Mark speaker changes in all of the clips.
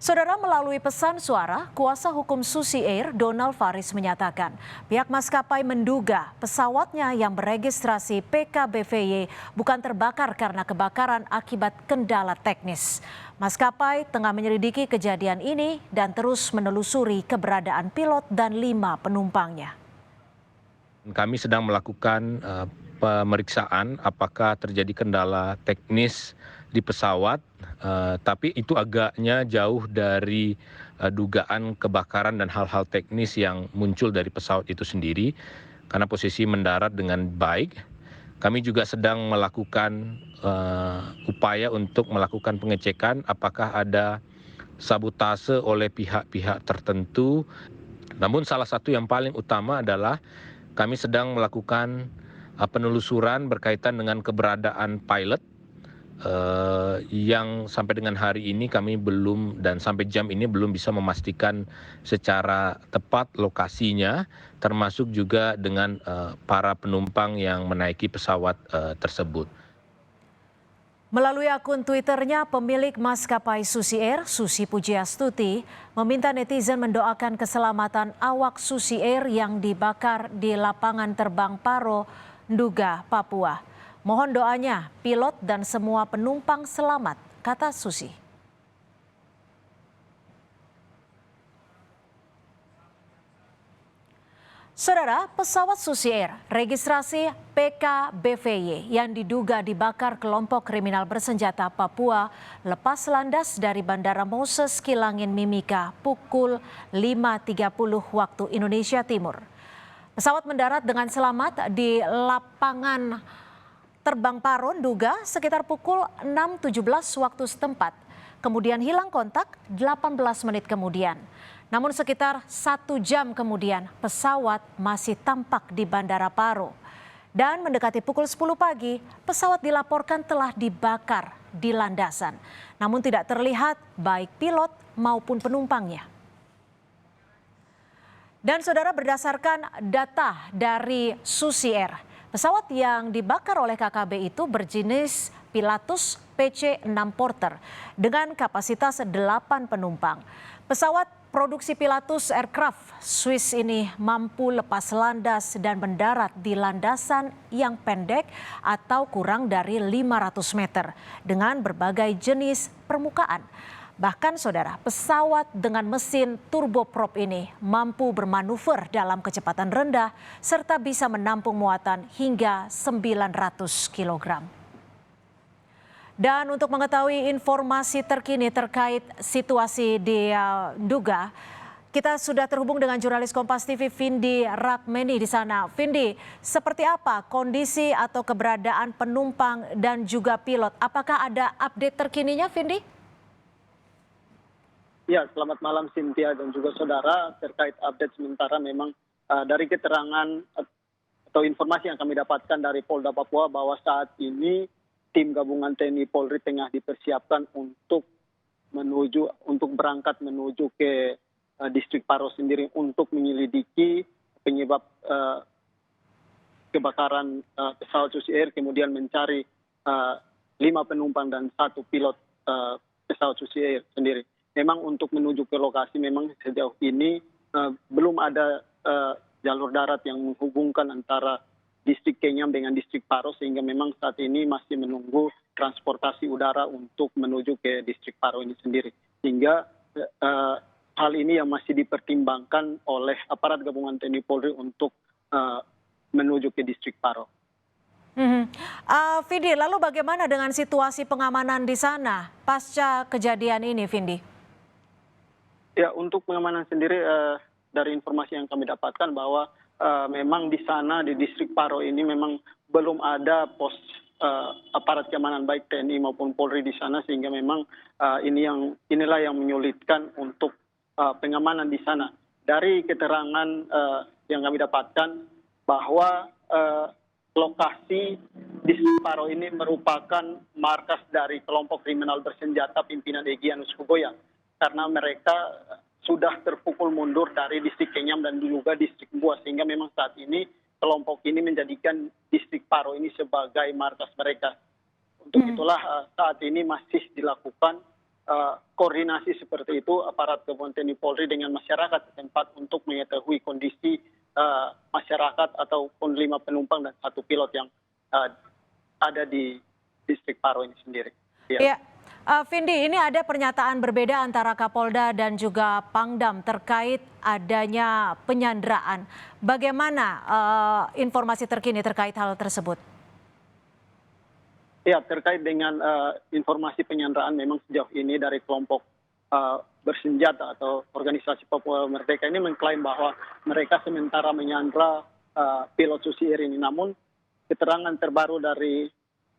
Speaker 1: Saudara, melalui pesan suara, kuasa hukum Susi Air Donald Faris menyatakan pihak maskapai menduga pesawatnya yang beregistrasi PKBVY bukan terbakar karena kebakaran akibat kendala teknis. Maskapai tengah menyelidiki kejadian ini dan terus menelusuri keberadaan pilot dan 5 penumpangnya.
Speaker 2: Kami sedang melakukan pemeriksaan apakah terjadi kendala teknis di pesawat, tapi itu agaknya jauh dari dugaan kebakaran dan hal-hal teknis yang muncul dari pesawat itu sendiri, karena posisi mendarat dengan baik. Kami juga sedang melakukan upaya untuk melakukan pengecekan apakah ada sabotase oleh pihak-pihak tertentu. Namun salah satu yang paling utama adalah kami sedang melakukan penelusuran berkaitan dengan keberadaan pilot yang sampai dengan hari ini kami belum dan sampai jam ini belum bisa memastikan secara tepat lokasinya, termasuk juga dengan para penumpang yang menaiki pesawat tersebut.
Speaker 1: Melalui akun Twitternya, pemilik maskapai Susi Air, Susi Pujiastuti, meminta netizen mendoakan keselamatan awak Susi Air yang dibakar di lapangan terbang Paro, Nduga, Papua. Mohon doanya, pilot dan semua penumpang selamat, kata Susi. Saudara, pesawat Susi Air registrasi PKBVY yang diduga dibakar kelompok kriminal bersenjata Papua lepas landas dari Bandara Moses Kilangin Mimika pukul 5.30 waktu Indonesia Timur. Pesawat mendarat dengan selamat di lapangan terbang Paro, Nduga sekitar pukul 6.17 waktu setempat. Kemudian hilang kontak 18 menit kemudian. Namun sekitar 1 jam kemudian pesawat masih tampak di Bandara Paro. Dan mendekati pukul 10 pagi, pesawat dilaporkan telah dibakar di landasan. Namun tidak terlihat baik pilot maupun penumpangnya. Dan saudara, berdasarkan data dari Susi Air, pesawat yang dibakar oleh KKB itu berjenis Pilatus PC-6 Porter dengan kapasitas 8 penumpang. Pesawat produksi Pilatus Aircraft Swiss ini mampu lepas landas dan mendarat di landasan yang pendek atau kurang dari 500 meter dengan berbagai jenis permukaan. Bahkan saudara, pesawat dengan mesin turboprop ini mampu bermanuver dalam kecepatan rendah serta bisa menampung muatan hingga 900 kg. Dan untuk mengetahui informasi terkini terkait situasi di Nduga, kita sudah terhubung dengan jurnalis Kompas TV Vindi Rakmeni di sana. Vindi, seperti apa kondisi atau keberadaan penumpang dan juga pilot? Apakah ada update terkininya, Vindi?
Speaker 3: Ya, selamat malam Cynthia dan juga saudara. Terkait update sementara memang dari keterangan atau informasi yang kami dapatkan dari Polda Papua bahwa saat ini tim gabungan TNI Polri tengah dipersiapkan untuk berangkat menuju ke distrik Paro sendiri untuk menyelidiki penyebab kebakaran pesawat Susi Air, kemudian mencari 5 penumpang dan 1 pilot pesawat Susi Air sendiri. Memang untuk menuju ke lokasi memang sejauh ini belum ada jalur darat yang menghubungkan antara distrik Kenyam dengan distrik Paro, sehingga memang saat ini masih menunggu transportasi udara untuk menuju ke distrik Paro ini sendiri. Sehingga hal ini yang masih dipertimbangkan oleh aparat gabungan TNI Polri untuk menuju ke distrik Paro.
Speaker 1: Vindi, lalu bagaimana dengan situasi pengamanan di sana pasca kejadian ini, Vindi?
Speaker 3: Ya, untuk pengamanan sendiri dari informasi yang kami dapatkan bahwa memang di sana di distrik Paro ini memang belum ada pos aparat keamanan baik TNI maupun Polri di sana, sehingga memang inilah yang menyulitkan untuk pengamanan di sana. Dari keterangan yang kami dapatkan bahwa lokasi distrik Paro ini merupakan markas dari kelompok kriminal bersenjata pimpinan Egyanus Hugoya, karena mereka sudah terpukul mundur dari distrik Kenyam dan juga distrik Buah, sehingga memang saat ini kelompok ini menjadikan distrik Paro ini sebagai markas mereka. Untuk itulah saat ini masih dilakukan koordinasi seperti itu aparat gabungan TNI Polri dengan masyarakat setempat untuk mengetahui kondisi masyarakat ataupun 5 penumpang dan 1 pilot yang ada di distrik Paro ini sendiri.
Speaker 1: Ya, Vindi, ini ada pernyataan berbeda antara Kapolda dan juga Pangdam terkait adanya penyanderaan. Bagaimana informasi terkini terkait hal tersebut?
Speaker 3: Ya, terkait dengan informasi penyanderaan memang sejauh ini dari kelompok bersenjata atau organisasi Papua Merdeka ini mengklaim bahwa mereka sementara menyandra pilot Susi Air ini. Namun keterangan terbaru dari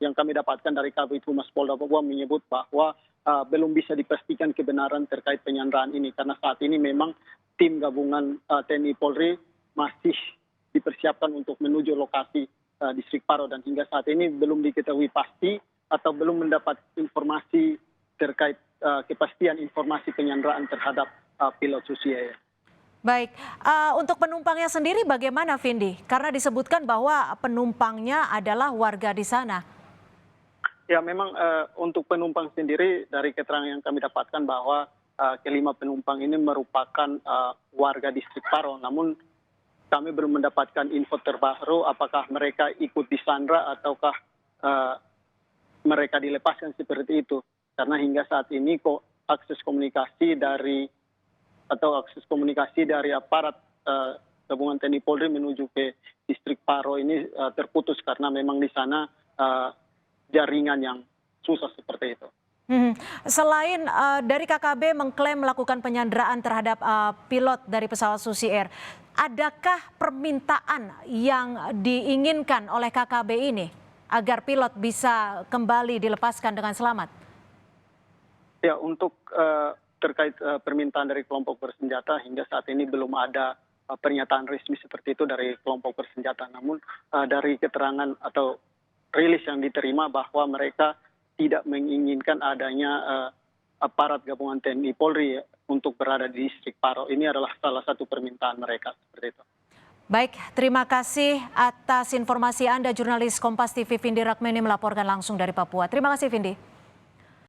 Speaker 3: yang kami dapatkan dari Kabid Humas Polda Papua menyebut bahwa belum bisa dipastikan kebenaran terkait penyanderaan ini karena saat ini memang tim gabungan TNI Polri masih dipersiapkan untuk menuju lokasi distrik Paro dan hingga saat ini belum diketahui pasti atau belum mendapat informasi terkait kepastian informasi penyanderaan terhadap pilot Susi Air.
Speaker 1: Baik, untuk penumpangnya sendiri bagaimana, Vindi? Karena disebutkan bahwa penumpangnya adalah warga di sana.
Speaker 3: Ya, memang untuk penumpang sendiri dari keterangan yang kami dapatkan bahwa kelima penumpang ini merupakan warga distrik Paro. Namun kami belum mendapatkan info terbaru apakah mereka ikut disandra ataukah mereka dilepaskan seperti itu. Karena hingga saat ini akses komunikasi dari aparat gabungan TNI Polri menuju ke distrik Paro ini terputus karena memang di sana jaringan yang susah seperti itu.
Speaker 1: Selain dari KKB mengklaim melakukan penyanderaan terhadap pilot dari pesawat Susi Air, adakah permintaan yang diinginkan oleh KKB ini agar pilot bisa kembali dilepaskan dengan selamat?
Speaker 3: Ya, untuk terkait permintaan dari kelompok bersenjata hingga saat ini belum ada pernyataan resmi seperti itu dari kelompok bersenjata. Namun dari keterangan atau rilis yang diterima bahwa mereka tidak menginginkan adanya aparat gabungan TNI Polri untuk berada di distrik Paro. Ini adalah salah satu permintaan mereka seperti itu.
Speaker 1: Baik, terima kasih atas informasi Anda, jurnalis Kompas TV Vindi Rakmeni melaporkan langsung dari Papua. Terima kasih, Vindi.